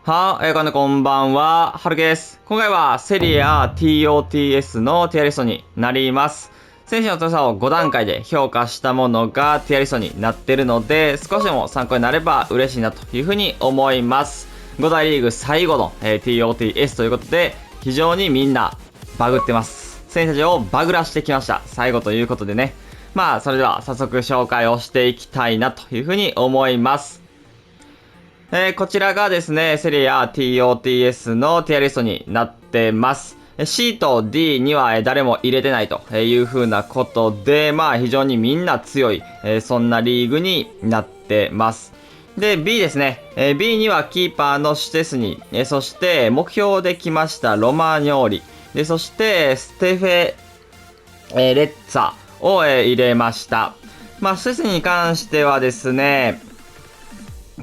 こんばんは、はるけです。今回はセリア TOTS のティアリストになります。選手の強さを5段階で評価したものがティアリストになってるので、少しでも参考になれば嬉しいなというふうに思います。5大リーグ最後の、TOTS ということで、非常にみんなバグってます。選手たちをバグらしてきました。最後ということでね。それでは早速紹介をしていきたいなというふうに思います。こちらがですね、セリア TOTS のティアリストになってます。C と D には誰も入れてないという風なことで、非常にみんな強い、そんなリーグになってます。で、B ですね。B にはキーパーのシュテスニ、そして目標できましたロマーニョーリ、で、そしてステフェ、レッツァを、入れました。シュテスニに関してはですね、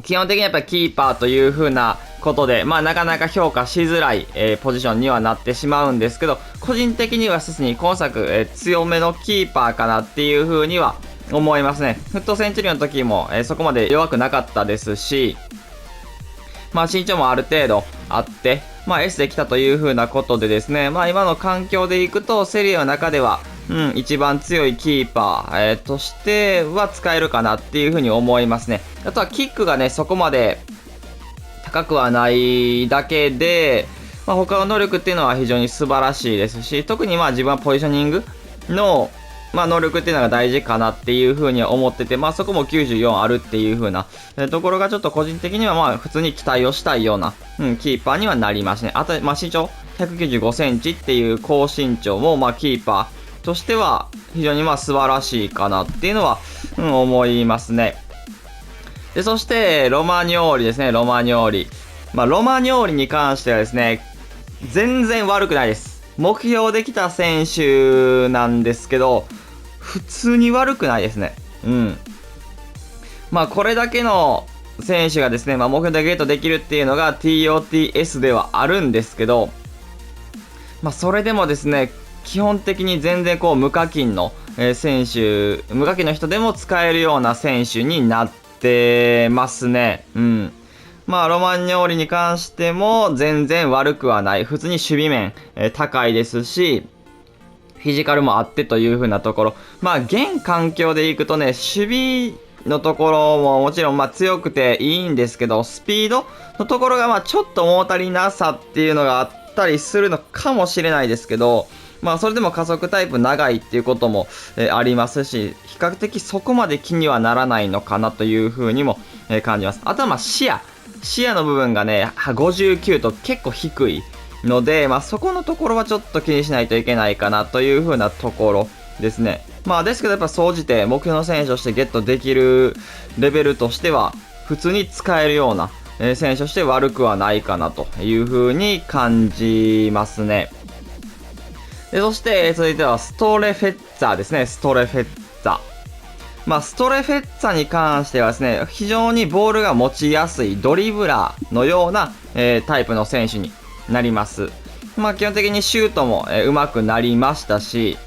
基本的にやっぱりキーパーという風なことで、なかなか評価しづらい、ポジションにはなってしまうんですけど、個人的にはすに今作、強めのキーパーかなっていう風には思いますね。フットセンチュリーの時も、そこまで弱くなかったですし、身長もある程度あって、S で来たという風なことでですね、今の環境でいくと、セリアの中では、一番強いキーパー、としては使えるかなっていう風に思いますね。あとはキックがね、そこまで高くはないだけで、他の能力っていうのは非常に素晴らしいですし、特に自分はポジショニングの、能力っていうのが大事かなっていう風には思ってて、そこも94あるっていう風な、ところがちょっと個人的には普通に期待をしたいような、キーパーにはなりますね。あと、身長195センチっていう高身長も、キーパー、としては非常に素晴らしいかなっていうのは、思いますね。で、そしてロマニョーリですね、ロマニョーリ。ロマニョーリに関してはですね、全然悪くないです。目標できた選手なんですけど、普通に悪くないですね。これだけの選手がですね、目標でゲットできるっていうのが TOTS ではあるんですけど、それでもですね、基本的に全然無課金の、選手、無課金の人でも使えるような選手になってますね。ロマンニョーリに関しても全然悪くはない。普通に守備面、高いですし、フィジカルもあってという風なところ。現環境でいくとね、守備のところももちろん強くていいんですけど、スピードのところがちょっと物足りなさっていうのがあったりするのかもしれないですけど、それでも加速タイプ長いっていうことも、ありますし、比較的そこまで気にはならないのかなという風にも、感じます。あとは視野の部分がね、59と結構低いので、そこのところはちょっと気にしないといけないかなという風なところですね。ですけどやっぱ総じて目標の選手としてゲットできるレベルとしては、普通に使えるような、選手として悪くはないかなという風に感じますね。で、そして、続いてはストレフェッツァですね。ストレフェッツァ。ストレフェッツァに関してはですね、非常にボールが持ちやすいドリブラーのような、タイプの選手になります。基本的にシュートも、上手くなりましたし、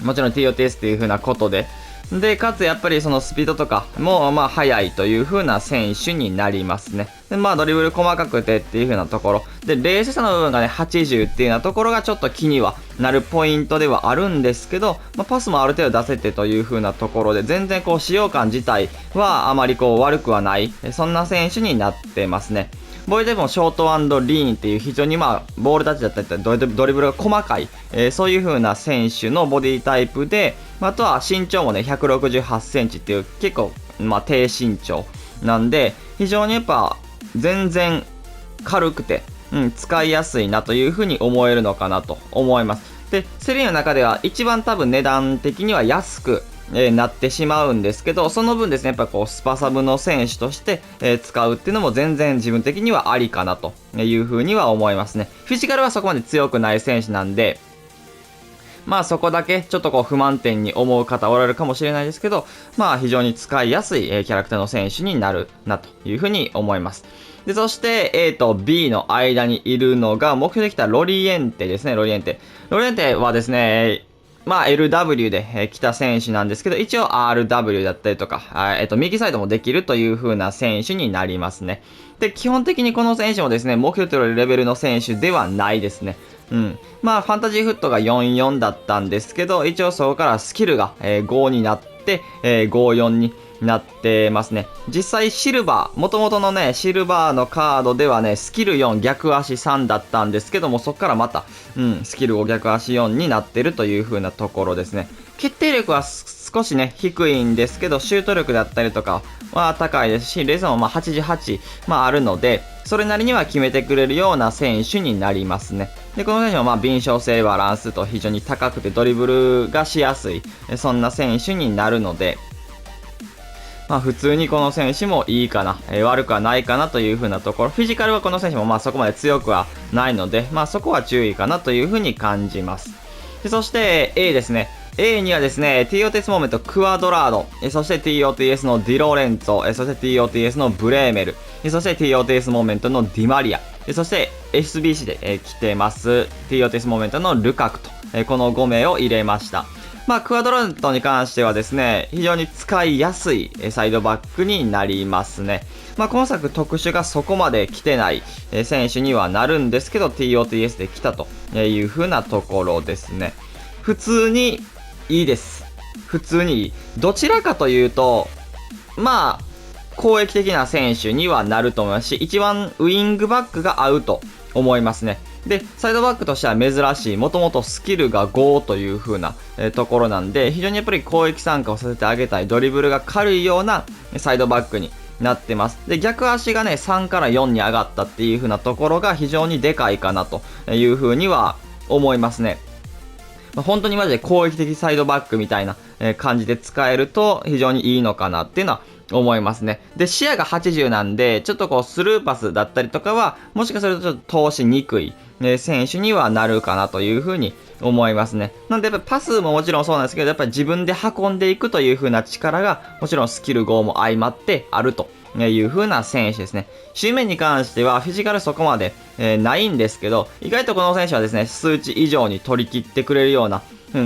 もちろん TOTS っていう風なことで、で、かつやっぱりそのスピードとかも、速いという風な選手になりますね。で、ドリブル細かくてっていう風なところ。で、冷静さの部分がね、80っていうようなところがちょっと気にはなるポイントではあるんですけど、パスもある程度出せてという風なところで、全然使用感自体はあまり悪くはない、そんな選手になってますね。ボールでもショート&リーンっていう非常にボールタッチだったりドリブルが細かい、そういう風な選手のボディタイプで、あとは身長もね、168センチっていう結構、低身長なんで、非常にやっぱ全然軽くて、使いやすいなという風に思えるのかなと思います。で、セリーの中では一番多分値段的には安く、なってしまうんですけど、その分ですね、やっぱスパサブの選手として、使うっていうのも全然自分的にはありかなという風には思いますね。フィジカルはそこまで強くない選手なんで、そこだけちょっと不満点に思う方おられるかもしれないですけど、非常に使いやすい、キャラクターの選手になるなという風に思います。で、そして A と B の間にいるのが目標できたロリエンテですね、ロリエンテ。ロリエンテはですね、まあ LW で来た選手なんですけど、一応 RW だったりとか、右サイドもできるという風な選手になりますね。で、基本的にこの選手もですね、目標というレベルの選手ではないですね。うん。まあ、ファンタジーフットが44だったんですけど、一応そこからスキルが5になって、54になってますね。実際シルバー、元々のね、シルバーのカードではね、スキル4逆足3だったんですけども、そこからまた、スキル5逆足4になってるという風なところですね。決定力は少しね、低いんですけど、シュート力だったりとかは高いですし、レースもまあ88、あるので、それなりには決めてくれるような選手になりますね。で、この選手もまあ敏捷性バランスと非常に高くてドリブルがしやすい、そんな選手になるので、まあ普通にこの選手もいいかな、悪くはないかなという風なところ、フィジカルはこの選手もまあそこまで強くはないので、まあそこは注意かなという風に感じます。で、そして A ですね。A にはですね、TOTS モーメントクアドラード、そして TOTS のディロレンツォ、そして TOTS のブレーメル、そして TOTS モーメントのディマリア、そして SBC で来てます TOTS モーメントのルカクと、この5名を入れました。まあ、クアドラントに関してはですね、非常に使いやすいサイドバックになりますね。まあ、今作特殊がそこまで来てない選手にはなるんですけど、TOTS で来たという風なところですね。普通にいいです。普通にいい。どちらかというと、まあ、攻撃的な選手にはなると思いますし、一番ウイングバックが合うと思いますね。で、サイドバックとしては珍しい、もともとスキルが5という風な、ところなんで、非常にやっぱり攻撃参加をさせてあげたい、ドリブルが軽いようなサイドバックになってます。で、逆足がね、3から4に上がったっていう風なところが非常にでかいかなという風には思いますね。本当にマジで攻撃的サイドバックみたいな感じで使えると非常にいいのかなっていうのは思いますね。で、視野が80なんで、ちょっとこうスルーパスだったりとかは、もしかするとちょっと通しにくい選手にはなるかなというふうに思いますね。なんでやっぱりパスももちろんそうなんですけど、やっぱり自分で運んでいくという風な力が、もちろんスキル5も相まってあるという風な選手ですね。守備面に関してはフィジカルそこまで、ないんですけど、意外とこの選手はですね、数値以上に取り切ってくれるような、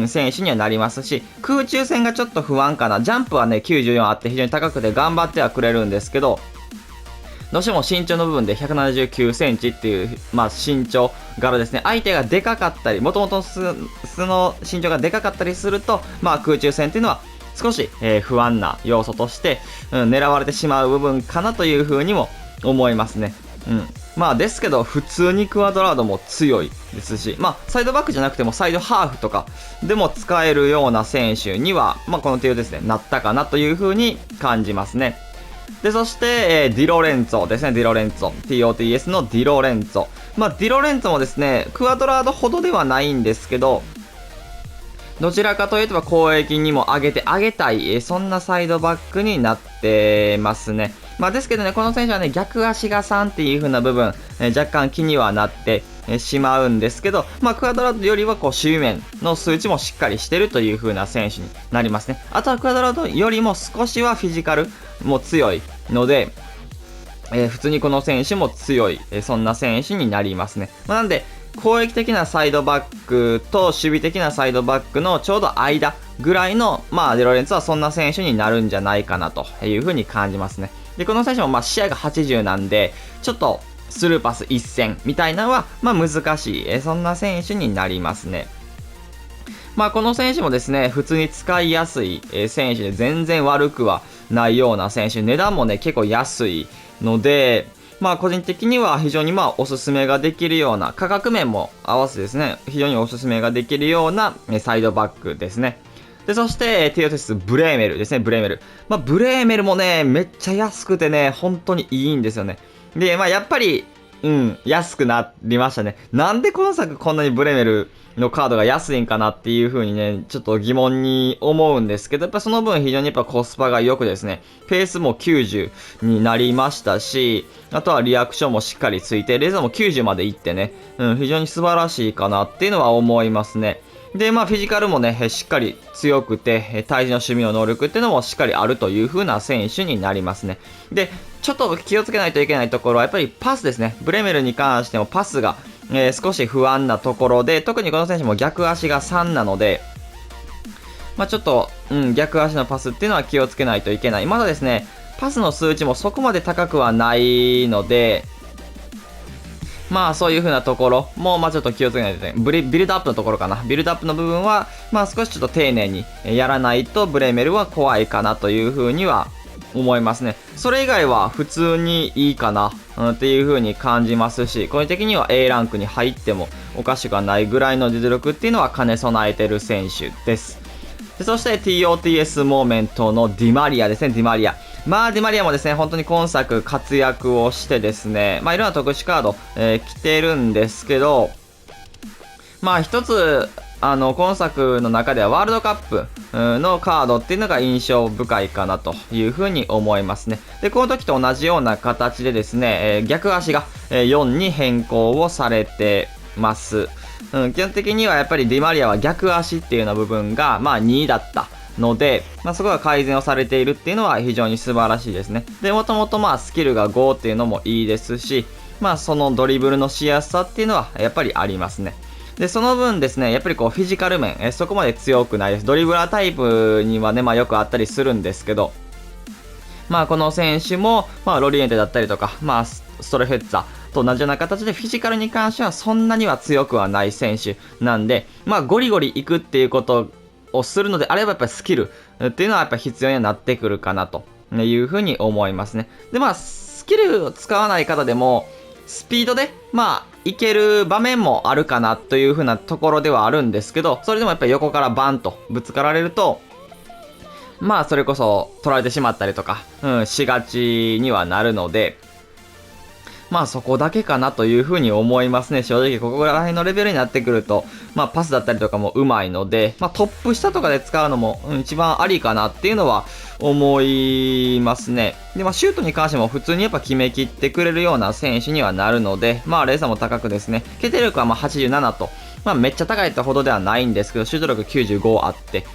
選手にはなりますし、空中戦がちょっと不安かな。ジャンプはね、94あって非常に高くて頑張ってはくれるんですけど、どうしても身長の部分で179センチっていう、まあ身長柄ですね。相手がでかかったり、もともと素の身長がでかかったりすると、まあ空中戦っていうのは少し、不安な要素として、狙われてしまう部分かなという風にも思いますね。まあですけど、普通にクアドラードも強いですし、まあサイドバックじゃなくてもサイドハーフとかでも使えるような選手には、まあこの程度ですね、なったかなという風に感じますね。で、そして、ディロレンツォですね、ディロレンツォ。TOTS のディロレンツォ。まあディロレンツォもですね、クアドラードほどではないんですけど、どちらかというと攻撃にも上げてあげたい、そんなサイドバックになってますね。まあですけどね、この選手はね、逆足が3っていう風な部分、若干気にはなってしまうんですけど、まあクアドラードよりはこう守備面の数値もしっかりしてるという風な選手になりますね。あとはクアドラードよりも少しはフィジカルも強いので、普通にこの選手も強い、そんな選手になりますね。まあ、なんで、攻撃的なサイドバックと守備的なサイドバックのちょうど間ぐらいの、まあ、デロレンツはそんな選手になるんじゃないかなというふうに感じますね。で、この選手もまあ視野が80なんで、ちょっとスルーパス一戦みたいなのは、まあ難しい、そんな選手になりますね。まあこの選手もですね、普通に使いやすい選手で全然悪くはないような選手、値段もね、結構安いので、まあ個人的には非常にまあおすすめができるような、価格面も合わせてですね、非常におすすめができるようなサイドバックですね。で、そして、TOTS ブレーメルですね、ブレーメル。まあブレーメルもね、めっちゃ安くてね、本当にいいんですよね。で、まあやっぱり、安くなりましたね。なんで今作こんなにブレーメルのカードが安いんかなっていう風にね、ちょっと疑問に思うんですけど、やっぱその分非常にやっぱコスパが良くですね、ペースも90になりましたし、あとはリアクションもしっかりついて、レーザーも90までいってね、非常に素晴らしいかなっていうのは思いますね。で、まあ、フィジカルもね、しっかり強くて、対峙の守備の能力っていうのもしっかりあるという風な選手になりますね。で、ちょっと気をつけないといけないところは、やっぱりパスですね。ブレメルに関してもパスが、少し不安なところで、特にこの選手も逆足が3なので、ちょっと、逆足のパスっていうのは気をつけないといけない。まだですね、パスの数値もそこまで高くはないので、そういう風なところも、ちょっと気をつけないとね。ビルドアップのところかな。ビルドアップの部分は、少しちょっと丁寧にやらないと、ブレーメルは怖いかなという風には思いますね。それ以外は普通にいいかな、っていう風に感じますし、個人的には A ランクに入ってもおかしくはないぐらいの実力っていうのは兼ね備えてる選手です。でそして TOTS モーメントのディマリアですね、ディマリア。ディマリアもですね、本当に今作活躍をしてですね、いろんな特殊カード、来てるんですけど、一つ、今作の中ではワールドカップのカードっていうのが印象深いかなというふうに思いますね。で、この時と同じような形でですね、逆足が4に変更をされてます。基本的にはやっぱりディマリアは逆足っていうような部分が、2だったので、そこが改善をされているっていうのは非常に素晴らしいですね。で、もともとスキルが5っていうのもいいですし、そのドリブルのしやすさっていうのはやっぱりありますね。で、その分ですね、やっぱりフィジカル面、そこまで強くないです。ドリブラータイプにはね、よくあったりするんですけど、この選手も、ロリエンテだったりとか、ストレフェッツァと同じような形でフィジカルに関してはそんなには強くはない選手なんで、ゴリゴリ行くっていうことをするのであればやっぱりスキルっていうのはやっぱ必要になってくるかなというふうに思いますね。で、スキルを使わない方でも、スピードで、いける場面もあるかなという風なところではあるんですけど、それでもやっぱり横からバンとぶつかられると、それこそ取られてしまったりとか、しがちにはなるので、そこだけかなという風に思いますね。正直ここら辺のレベルになってくると、パスだったりとかも上手いので、トップ下とかで使うのも、一番ありかなっていうのは思いますね。で、シュートに関しても普通にやっぱ決めきってくれるような選手にはなるので、レーサーも高くですね、決定力は87と、めっちゃ高いってほどではないんですけど、シュート力95あって、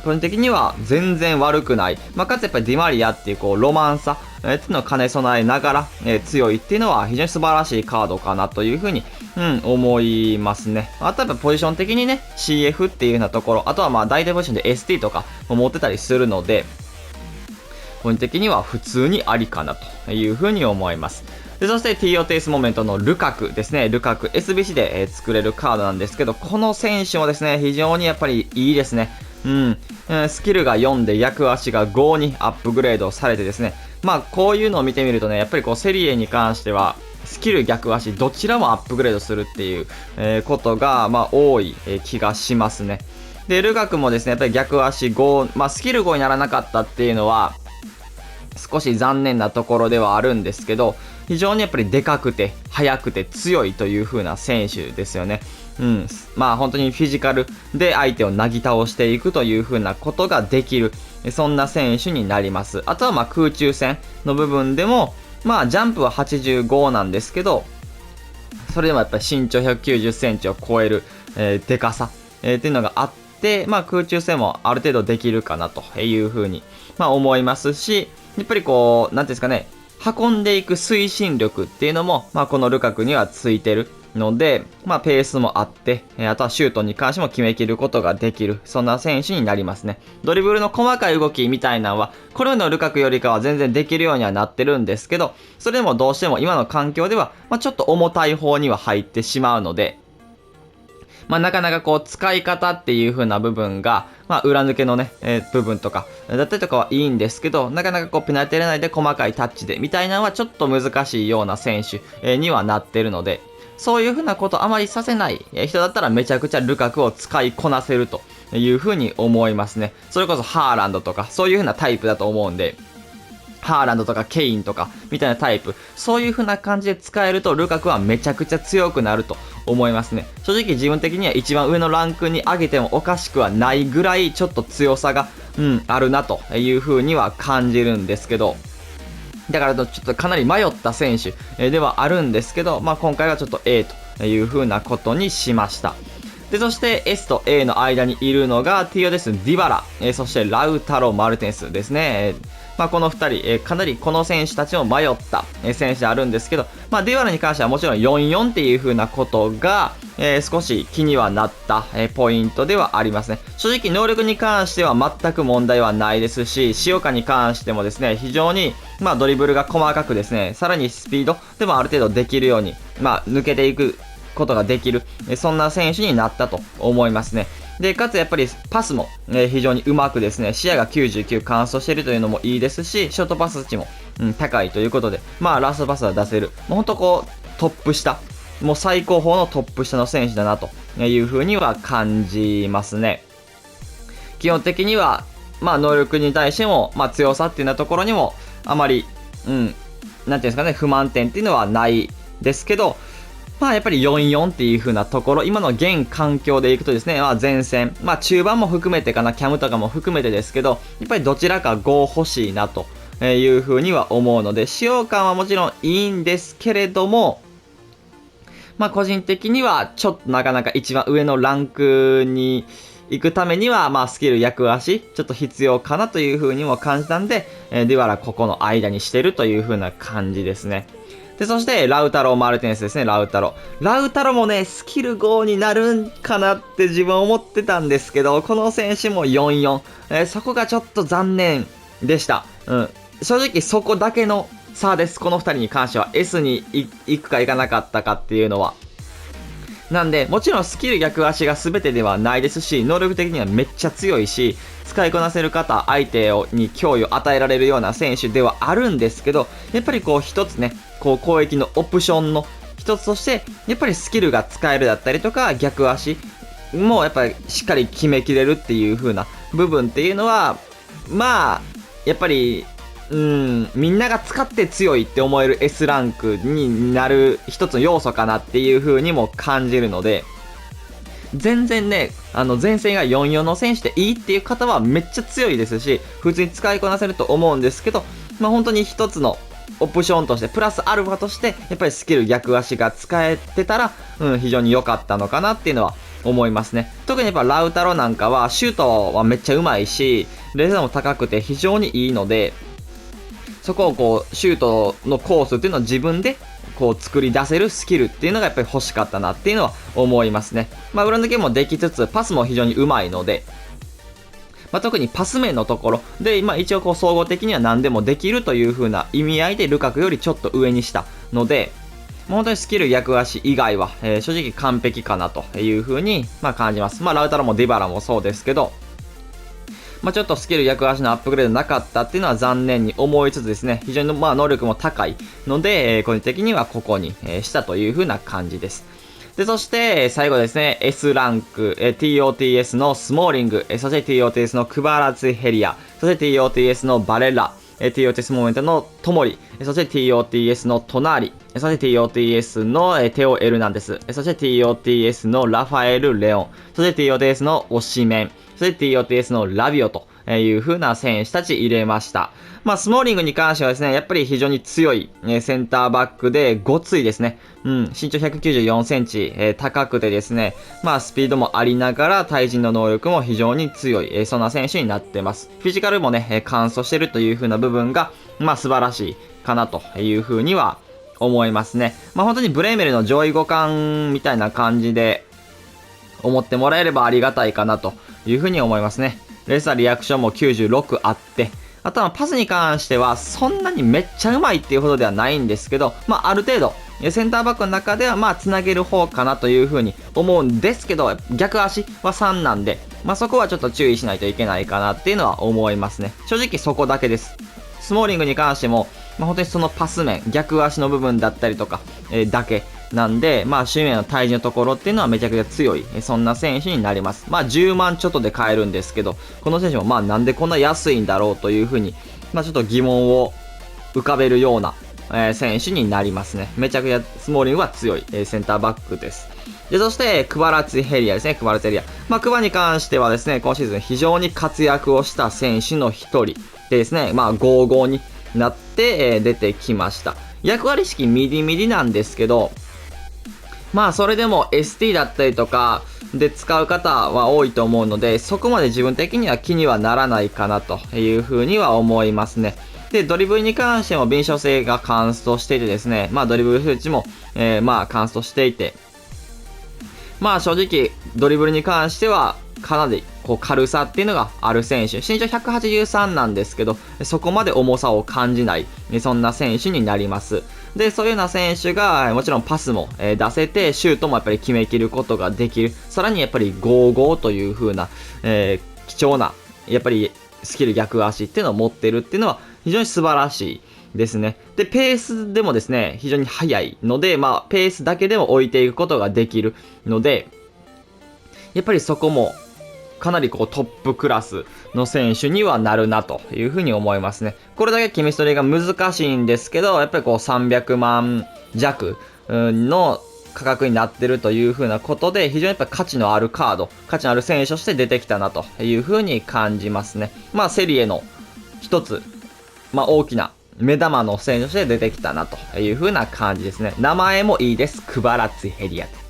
個人的には全然悪くない。かつやっぱりディマリアっていうロマンさ、っていうのを兼ね備えながら、強いっていうのは非常に素晴らしいカードかなというふうに、思いますね。あとはやっぱポジション的にね、CF っていうようなところ、あとは大体ポジションで ST とかも持ってたりするので、個人的には普通にありかなというふうに思います。で、そして TOTS モーメントのルカクですね。ルカク SBC で、作れるカードなんですけど、この選手もですね、非常にやっぱりいいですね。スキルが4で逆足が5にアップグレードされてですね、こういうのを見てみるとね、やっぱりセリエに関しては、スキル逆足どちらもアップグレードするっていう、ことが、多い、気がしますね。で、ルカクもですね、やっぱり逆足5、スキル5にならなかったっていうのは、少し残念なところではあるんですけど、非常にやっぱりでかくて速くて強いという風な選手ですよね。本当にフィジカルで相手をなぎ倒していくという風なことができる、そんな選手になります。あとは空中戦の部分でも、ジャンプは85なんですけど、それでもやっぱり身長190センチを超える、でかさ、っていうのがあって、空中戦もある程度できるかなという風に、思いますし、やっぱりなんていうんですかね、運んでいく推進力っていうのも、このルカクにはついてるので、ペースもあって、あとはシュートに関しても決めきることができる、そんな選手になりますね。ドリブルの細かい動きみたいなのは、これのルカクよりかは全然できるようにはなってるんですけど、それでもどうしても今の環境では、ちょっと重たい方には入ってしまうので、なかなか使い方っていう風な部分が、裏抜けのね、部分とか、だったりとかはいいんですけど、なかなかペナルティー内で細かいタッチで、みたいなのはちょっと難しいような選手、にはなってるので、そういう風なことあまりさせない人だったらめちゃくちゃルカクを使いこなせるという風に思いますね。それこそハーランドとか、そういう風なタイプだと思うんで、ハーランドとかケインとかみたいなタイプ、そういう風な感じで使えるとルカクはめちゃくちゃ強くなると思いますね。正直自分的には一番上のランクに上げてもおかしくはないぐらいちょっと強さが、あるなという風には感じるんですけど、だからちょっとかなり迷った選手ではあるんですけど、今回はちょっと A という風なことにしました。で、そして S と A の間にいるのが TOTS ディバラ、そしてラウタロ・マルテンスですね。この2人、かなりこの選手たちも迷った、選手であるんですけど、ディワラに関してはもちろん4-4っていう風なことが、少し気にはなった、ポイントではありますね。正直能力に関しては全く問題はないですし、塩川に関してもですね、非常に、ドリブルが細かくですね、さらにスピードでもある程度できるように、抜けていくことができる、そんな選手になったと思いますね。で、かつやっぱりパスも、非常にうまくですね、視野が99完走しているというのもいいですし、ショートパス値も、高いということで、ラストパスは出せる。もうほんとトップ下、もう最高峰のトップ下の選手だなという風には感じますね。基本的には、能力に対しても、強さっていうようなところにも、あまり、なんていうんですかね、不満点っていうのはないですけど、やっぱり4-4っていう風なところ、今の現環境でいくとですね、前線、中盤も含めてかな、キャムとかも含めてですけど、やっぱりどちらか5欲しいなという風には思うので、使用感はもちろんいいんですけれども、個人的にはちょっとなかなか一番上のランクに行くためには、スキル役足、ちょっと必要かなという風にも感じたんで、ディワラここの間にしてるという風な感じですね。で、そして、ラウタロ・マルティネスですね、ラウタロ。ラウタロもね、スキル5になるんかなって自分は思ってたんですけど、この選手も4-4。そこがちょっと残念でした。正直そこだけの差です。この2人に関しては。S に行くか行かなかったかっていうのは。なんで、もちろんスキル逆足が全てではないですし、能力的にはめっちゃ強いし、使いこなせる方、相手に脅威を与えられるような選手ではあるんですけど、やっぱり一つね、攻撃のオプションの一つとして、やっぱりスキルが使えるだったりとか、逆足もやっぱりしっかり決めきれるっていう風な部分っていうのは、やっぱり、みんなが使って強いって思える S ランクになる一つの要素かなっていう風にも感じるので、全然ね、前線が4-4の選手でいいっていう方はめっちゃ強いですし、普通に使いこなせると思うんですけど、本当に一つのオプションとして、プラスアルファとして、やっぱりスキル逆足が使えてたら、非常に良かったのかなっていうのは思いますね。特にやっぱラウタロなんかは、シュートはめっちゃうまいし、レーザーも高くて非常にいいので、そこをシュートのコースっていうのを自分で作り出せるスキルっていうのがやっぱり欲しかったなっていうのは思いますね。裏抜けもできつつ、パスも非常にうまいので、特にパス面のところで、一応総合的には何でもできるという風な意味合いでルカクよりちょっと上にしたので、本当にスキル逆足以外は、正直完璧かなという風に、感じます。ラウタロもディバラもそうですけど、ちょっとスキル逆足のアップグレードなかったっていうのは残念に思いつつですね、非常に能力も高いので、個人的にはここに、したという風な感じです。で、そして、最後ですね、S ランク、TOTS のスモーリング、そして TOTS のクバラツヘリア、そして TOTS のバレラ、TOTS モーメントのトモリ、そして TOTS のトナーリ、そして TOTS のテオ・エルナンデス、そして TOTS のラファエル・レオン、そして TOTS のオシメン、そして TOTS のラビオという風な選手たち入れました。スモーリングに関してはですね、やっぱり非常に強い、センターバックでごついですね。身長194センチ、高くてですね、スピードもありながら対人の能力も非常に強い、そんな選手になってます。フィジカルもね、完走してるという風な部分が、素晴らしいかなという風には思いますね。本当にブレーメルの上位互換みたいな感じで思ってもらえればありがたいかなという風に思いますね。レーサーリアクションも96あって、あとはパスに関してはそんなにめっちゃうまいっていうほどではないんですけど、ある程度センターバックの中ではつなげる方かなという風に思うんですけど、逆足は3なんで、そこはちょっと注意しないといけないかなっていうのは思いますね。正直そこだけです。スモーリングに関しても、本当にそのパス面、逆足の部分だったりとか、だけなんで、守備面の対峙のところっていうのはめちゃくちゃ強い、そんな選手になります。10万ちょっとで買えるんですけど、この選手もなんでこんな安いんだろうというふうに、ちょっと疑問を浮かべるような、選手になりますね。めちゃくちゃスモーリングは強い、センターバックです。で、そして、クバラツヘリアですね、クバラツヘリア。クバに関してはですね、今シーズン非常に活躍をした選手の一人でですね、5-5になって、出てきました。役割式ミリミリなんですけど、まあそれでも ST だったりとかで使う方は多いと思うので、そこまで自分的には気にはならないかなというふうには思いますね。で、ドリブルに関しても敏捷性がカンストしていてですね、まあドリブル数値も、まあカンストしていて、まあ正直ドリブルに関してはかなりこう軽さっていうのがある選手、身長183なんですけど、そこまで重さを感じない、そんな選手になります。で、そういうような選手がもちろんパスも出せて、シュートもやっぱり決めきることができる。さらにやっぱり55という風な、貴重なやっぱりスキル逆足っていうのを持ってるっていうのは非常に素晴らしいですね。で、ペースでもですね、非常に速いので、まあ、ペースだけでも置いていくことができるので、やっぱりそこもかなりこうトップクラスの選手にはなるなというふうに思いますね。これだけケミストリーが難しいんですけど、やっぱりこう300万弱の価格になってるというふうなことで、非常にやっぱ価値のあるカード、価値のある選手として出てきたなというふうに感じますね。まあセリエの一つ、まあ大きな目玉の選手として出てきたなというふうな感じですね。名前もいいです。クバラツィヘリアテ。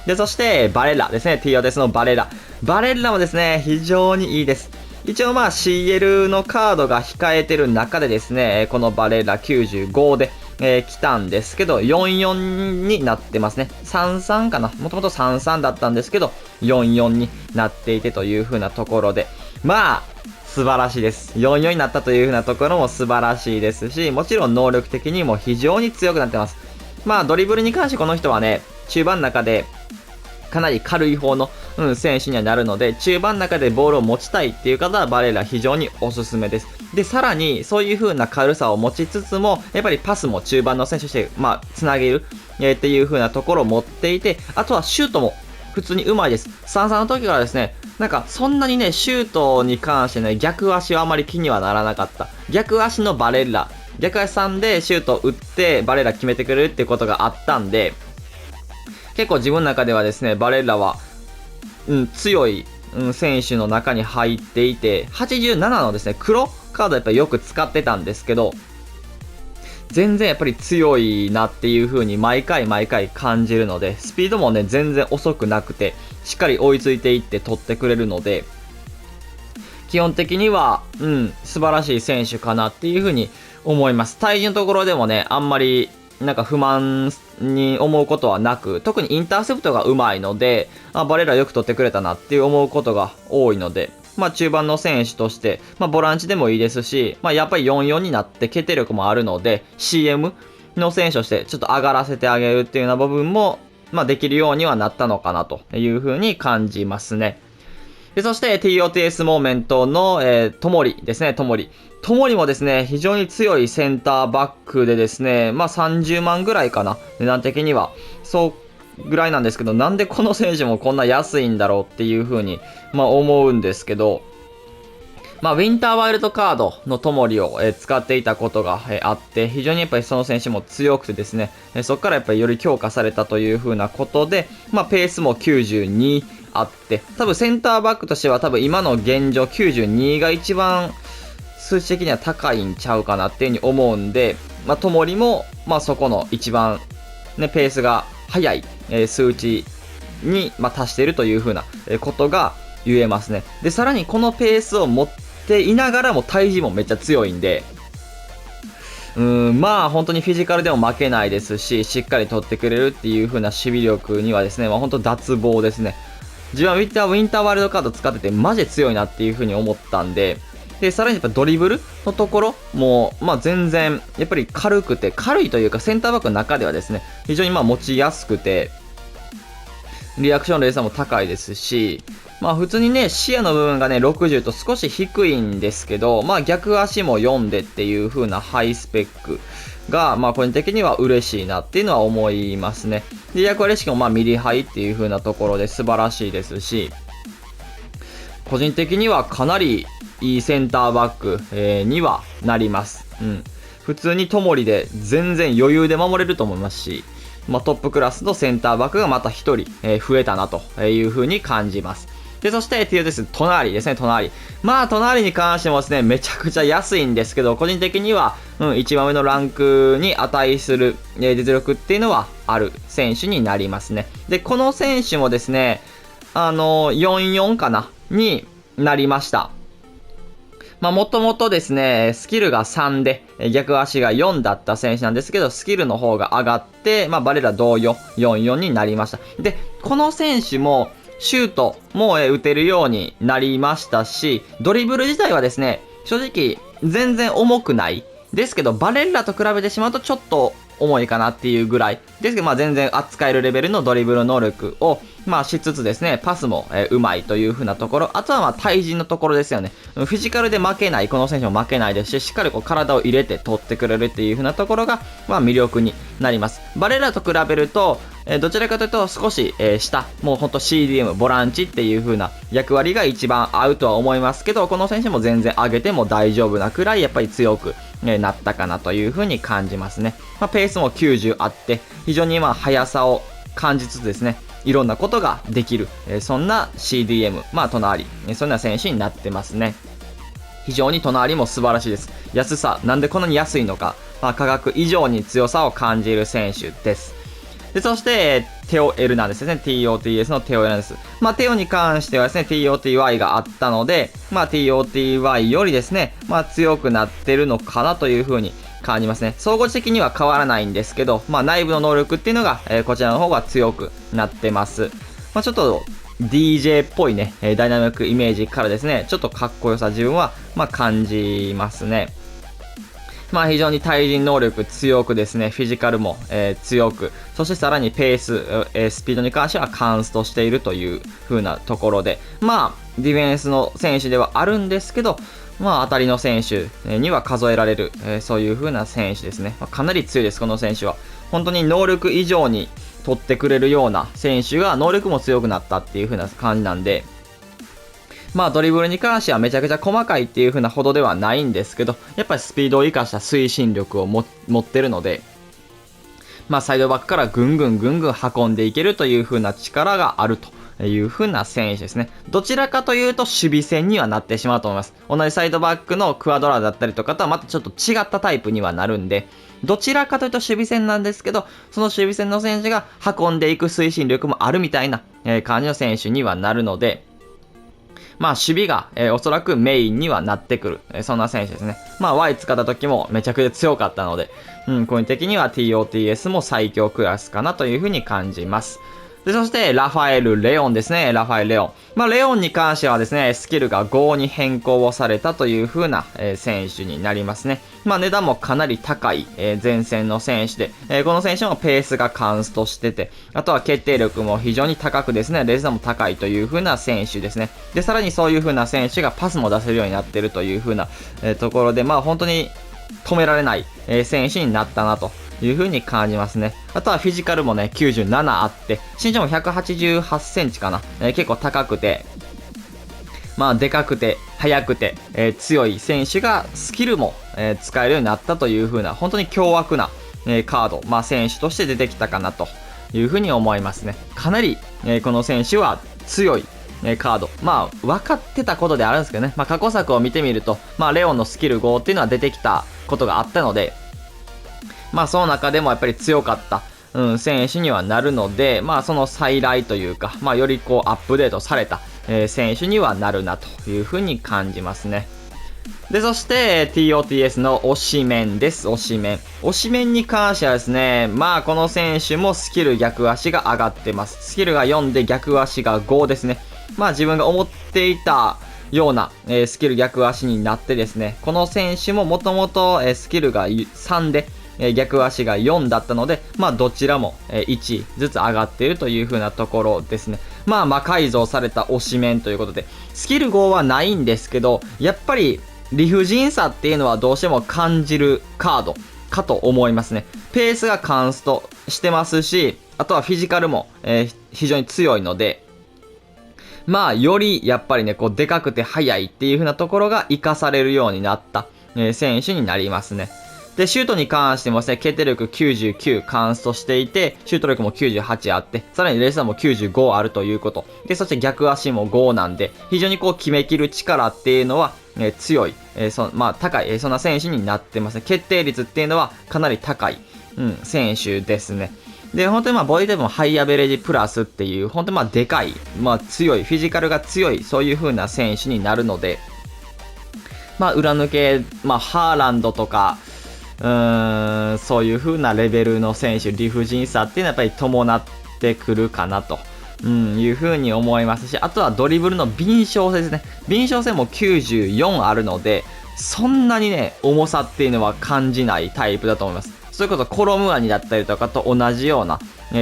で、そして、バレッラですね。ティオデスのバレッラ。バレッラもですね、非常にいいです。一応まあ CL のカードが控えてる中でですね、このバレッラ95で、来たんですけど、44になってますね。33かな。もともと33だったんですけど、44になっていてという風なところで。まあ、素晴らしいです。44になったという風なところも素晴らしいですし、もちろん能力的にも非常に強くなってます。まあ、ドリブルに関してこの人はね、中盤の中で、かなり軽い方の、選手にはなるので、中盤の中でボールを持ちたいっていう方はバレラ非常におすすめです。で、さらに、そういう風な軽さを持ちつつも、やっぱりパスも中盤の選手として、まあ、つなげる、っていう風なところを持っていて、あとはシュートも普通に上手いです。33の時からですね、なんかそんなにね、シュートに関してね、逆足はあまり気にはならなかった。逆足のバレラ、逆足さんでシュートを打ってバレラ決めてくれるっていうことがあったんで、結構自分の中ではですね、バレッラは、強い、選手の中に入っていて、87のですね、黒カードやっぱりよく使ってたんですけど、全然やっぱり強いなっていう風に毎回感じるので、スピードもね、全然遅くなくて、しっかり追いついていって取ってくれるので、基本的には、素晴らしい選手かなっていう風に思います。体重のところでもね、あんまり、なんか不満に思うことはなく、特にインターセプトが上手いので、バレラよく取ってくれたなっていう思うことが多いので、まあ中盤の選手として、まあボランチでもいいですし、まあやっぱり44になって決定力もあるので、CM の選手としてちょっと上がらせてあげるっていうような部分も、まあできるようにはなったのかなというふうに感じますね。で、そして TOTS モーメントの、トモリですね、トモリもですね、非常に強いセンターバックでですね、まあ30万ぐらいかな、値段的には。そうぐらいなんですけど、なんでこの選手もこんな安いんだろうっていう風に、まあ思うんですけど、まあウィンターワイルドカードのトモリを、使っていたことが、あって、非常にやっぱりその選手も強くてですね、そこからやっぱりより強化されたという風なことで、まあペースも92、あって、多分センターバックとしては多分今の現状92が一番数値的には高いんちゃうかなっていう風に思うんで、まあ、ともりも、まあ、そこの一番ね、ペースが速い、数値に、まあ、達しているという風なことが言えますね。で、さらにこのペースを持っていながらも体重もめっちゃ強いんで、まあ本当にフィジカルでも負けないですし、しっかり取ってくれるっていう風な守備力にはですね、まあ本当脱帽ですね。自分はウィンターワールドカード使っててマジで強いなっていう風に思ったんで、で、さらにやっぱドリブルのところも、まあ全然、やっぱり軽くて、軽いというかセンターバックの中ではですね、非常にまあ持ちやすくて、リアクションレーサーも高いですし、まあ普通にね、視野の部分がね、60と少し低いんですけど、まあ逆足も読んでっていう風なハイスペックが、まあ個人的には嬉しいなっていうのは思いますね。で、役割意識もまあミリハイっていう風なところで素晴らしいですし、個人的にはかなりいいセンターバック、にはなります。普通にともりで全然余裕で守れると思いますし、まあ、トップクラスのセンターバックがまた1人、増えたなという風に感じます。で、そして TOTS 隣ですね、隣。まあ、隣に関してもですね、めちゃくちゃ安いんですけど、個人的には、一番上のランクに値する、実力っていうのはある選手になりますね。で、この選手もですね、44かなになりました。まあ、もともとですね、スキルが3で、逆足が4だった選手なんですけど、スキルの方が上がって、まあ、バレラ同様、44になりました。で、この選手も、シュートも打てるようになりましたし、ドリブル自体はですね、正直、全然重くない。ですけど、バレッラと比べてしまうとちょっと重いかなっていうぐらい。ですけど、まあ全然扱えるレベルのドリブル能力を、まあしつつですね、パスもうまいという風なところ。あとはまあ対人のところですよね。フィジカルで負けない、この選手も負けないですし、しっかりこう体を入れて取ってくれるっていう風なところが、まあ魅力になります。バレラと比べると、どちらかというと少し、下、もうほんと CDM、ボランチっていう風な役割が一番合うとは思いますけど、この選手も全然上げても大丈夫なくらいやっぱり強く、なったかなという風に感じますね。まあ、ペースも90あって、非常にまあ速さを感じつつですね、いろんなことができる、そんな CDM、まあ隣、そんな選手になってますね。非常に隣も素晴らしいです。安さ、なんでこんなに安いのか、まあ、価格以上に強さを感じる選手です。で、そして、テオエルナンデスですね。TOTS のテオエルナンデス。まあ、テオに関してはですね、TOTY があったので、まあ、TOTY よりですね、まあ、強くなってるのかなという風に感じますね。総合的には変わらないんですけど、まあ、内部の能力っていうのが、こちらの方が強くなってます。まあ、ちょっと、DJ っぽいね、ダイナミックイメージからですね、ちょっとかっこよさ自分は、まあ、感じますね。まあ非常に対人能力強くですね、フィジカルも、強く、そしてさらにペース、スピードに関してはカンストしているという風なところで、まあディフェンスの選手ではあるんですけど、まあ当たりの選手には数えられる、そういう風な選手ですね。まあ、かなり強いです、この選手は。本当に能力以上に取ってくれるような選手が能力も強くなったっていう風な感じなんで、まあドリブルに関してはめちゃくちゃ細かいっていう風なほどではないんですけど、やっぱりスピードを生かした推進力を持ってるので、まあサイドバックからぐんぐん運んでいけるという風な力があるという風な選手ですね。どちらかというと守備戦にはなってしまうと思います。同じサイドバックのクアドラだったりとかとはまたちょっと違ったタイプにはなるんで、どちらかというと守備戦なんですけど、その守備戦の選手が運んでいく推進力もあるみたいな感じの選手にはなるので、まあ、守備が、おそらくメインにはなってくる、そんな選手ですね。まあ、Y 使った時もめちゃくちゃ強かったので、個人的には TOTS も最強クラスかなというふうに感じます。で、そして、ラファエル・レオンですね。ラファエル・レオン。まあ、レオンに関してはですね、スキルが5に変更をされたという風な、選手になりますね。まあ、値段もかなり高い、前線の選手で、この選手もペースがカンストしてて、あとは決定力も非常に高くですね、レーザーも高いという風な選手ですね。で、さらにそういう風な選手がパスも出せるようになっているという風な、ところで、まあ、本当に止められない、選手になったなと。いう風に感じますね。あとはフィジカルもね、97あって、身長も188センチかな。結構高くて、まあ、でかくて、速くて、強い選手がスキルも、使えるようになったという風な、本当に凶悪な、カード、まあ、選手として出てきたかなという風に思いますね。かなり、この選手は強い、カード。まあ、分かってたことであるんですけどね。まあ、過去作を見てみると、まあ、レオンのスキル5っていうのは出てきたことがあったので、まあその中でもやっぱり強かった、選手にはなるので、まあその再来というか、まあよりこうアップデートされた、選手にはなるなというふうに感じますね。で、そして TOTS の推しメンです。推しメン。推しメンに関してはですね、まあこの選手もスキル逆足が上がってます。スキルが4で逆足が5ですね。まあ自分が思っていたような、スキル逆足になってですね、この選手ももともとスキルが3で、逆足が4だったので、まあどちらも1ずつ上がっているという風なところですね。まあ魔改造された推しメンということで、スキル5はないんですけど、やっぱり理不尽さっていうのはどうしても感じるカードかと思いますね。ペースがカンストしてますし、あとはフィジカルも、非常に強いので、まあよりやっぱりね、こうでかくて速いっていう風なところが活かされるようになった、選手になりますね。で、シュートに関してもですね、決定力99カンストしていて、シュート力も98あって、さらにレースダウンも95あるということ。で、そして逆足も5なんで、非常にこう決めきる力っていうのは、強い、高い、そんな選手になってますね。決定率っていうのはかなり高い、選手ですね。で、本当にボディタイプもハイアベレージプラスっていう、本当にでかい、強い、フィジカルが強い、そういう風な選手になるので、裏抜け、ハーランドとか、そういう風なレベルの選手、理不尽さっていうのはやっぱり伴ってくるかなと。いう風に思いますし、あとはドリブルの敏捷性ですね。敏捷性も94あるので、そんなにね、重さっていうのは感じないタイプだと思います。それこそコロムアニだったりとかと同じような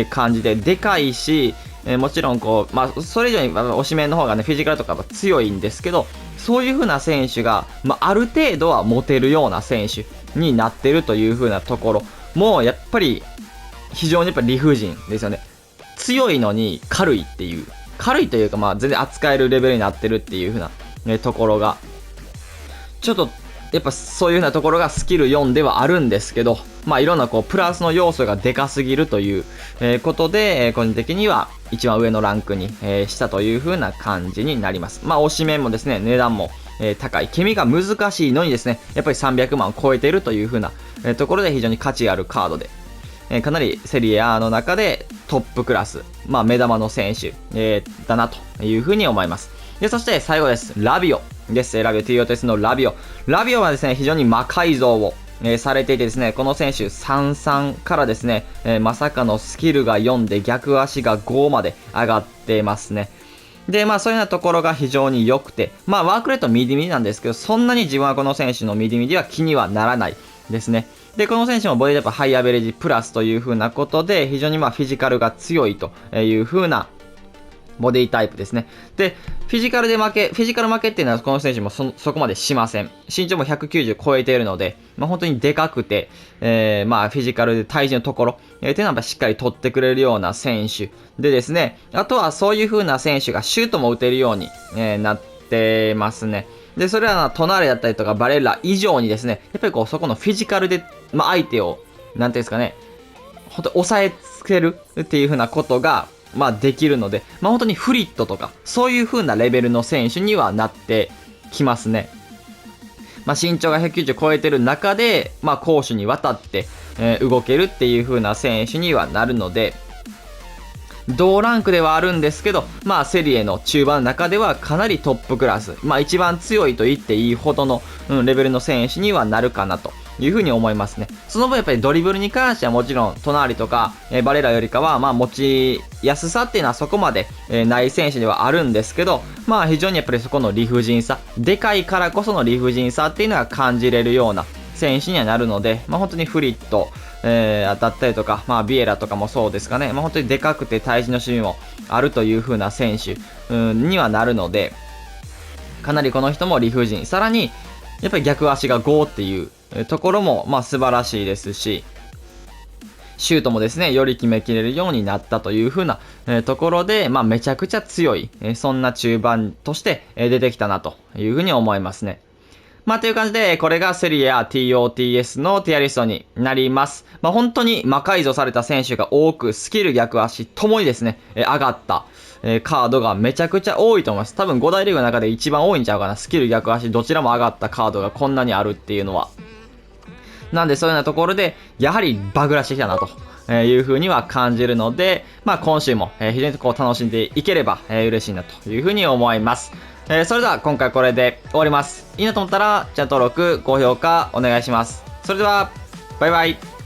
感じで、でかいし、もちろんこう、それ以上に推しメンの方がね、フィジカルとかは強いんですけど、そういう風な選手が、ある程度は持てるような選手になってるという風なところも、やっぱり、非常にやっぱ理不尽ですよね。強いのに軽いっていう。軽いというか、全然扱えるレベルになってるっていう風な、ところが、ちょっと、やっぱそういう風なところがスキル4ではあるんですけど、いろんなこう、プラスの要素がでかすぎるという、ことで、個人的には一番上のランクに、したという風な感じになります。推し面もですね、値段も、高い。ケミが難しいのにですね、やっぱり300万を超えているという風な、ところで非常に価値あるカードで、かなりセリエ A の中でトップクラス、目玉の選手、だなという風に思います。で、そして最後です。ラビオです。ラビオ TOTS のラビオ。ラビオはですね、非常に魔改造を、されていてですね、この選手33からですね、まさかのスキルが4で逆足が5まで上がってますね。で、そういうようなところが非常に良くて、ワークレートミディミディなんですけど、そんなに自分はこの選手のミディミディは気にはならないですね。で、この選手もボディタイプハイアベレージプラスという風なことで、非常にフィジカルが強いという風なボディタイプですね。で、フィジカル負けっていうのはこの選手もそこまでしません。身長も190超えているので、本当にでかくて、フィジカルで体重のところ、っていうのはやっぱしっかり取ってくれるような選手でですね、あとはそういう風な選手がシュートも打てるように、なってますね。で、それらトナーレだったりとかバレラ以上にですね、やっぱりこうそこのフィジカルで、相手を、なんていうんですかね、本当抑えつけるっていう風なことが、できるので、本当にフリットとか、そういう風なレベルの選手にはなってきますね。身長が190超えてる中で、攻守にわたって、動けるっていう風な選手にはなるので、同ランクではあるんですけど、セリエの中盤の中ではかなりトップクラス、一番強いと言っていいほどの、レベルの選手にはなるかなというふうに思いますね。その分やっぱりドリブルに関してはもちろん、トナーリとか、バレラよりかは、持ちやすさっていうのはそこまで、ない選手ではあるんですけど、非常にやっぱりそこの理不尽さ、でかいからこその理不尽さっていうのは感じれるような選手にはなるので、本当にフリット、だったりとか、ビエラとかもそうですかね、本当にでかくて体重の守備もあるという風な選手、にはなるので、かなりこの人も理不尽。さらに、やっぱり逆足が5っていうところも、素晴らしいですし、シュートもですね、より決めきれるようになったという風な、ところで、めちゃくちゃ強い、そんな中盤として、出てきたなという風に思いますね。という感じで、これがセリエや TOTS のティアリストになります。本当に魔改造された選手が多く、スキル逆足ともにですね、上がった、カードがめちゃくちゃ多いと思います。多分5大リーグの中で一番多いんちゃうかな。スキル逆足どちらも上がったカードがこんなにあるっていうのは。なんでそういうようなところで、やはりバグらしてきたなという風には感じるので、今週も非常にこう楽しんでいければ嬉しいなという風に思います。それでは今回これで終わります。いいなと思ったらチャンネル登録、高評価お願いします。それでは、バイバイ。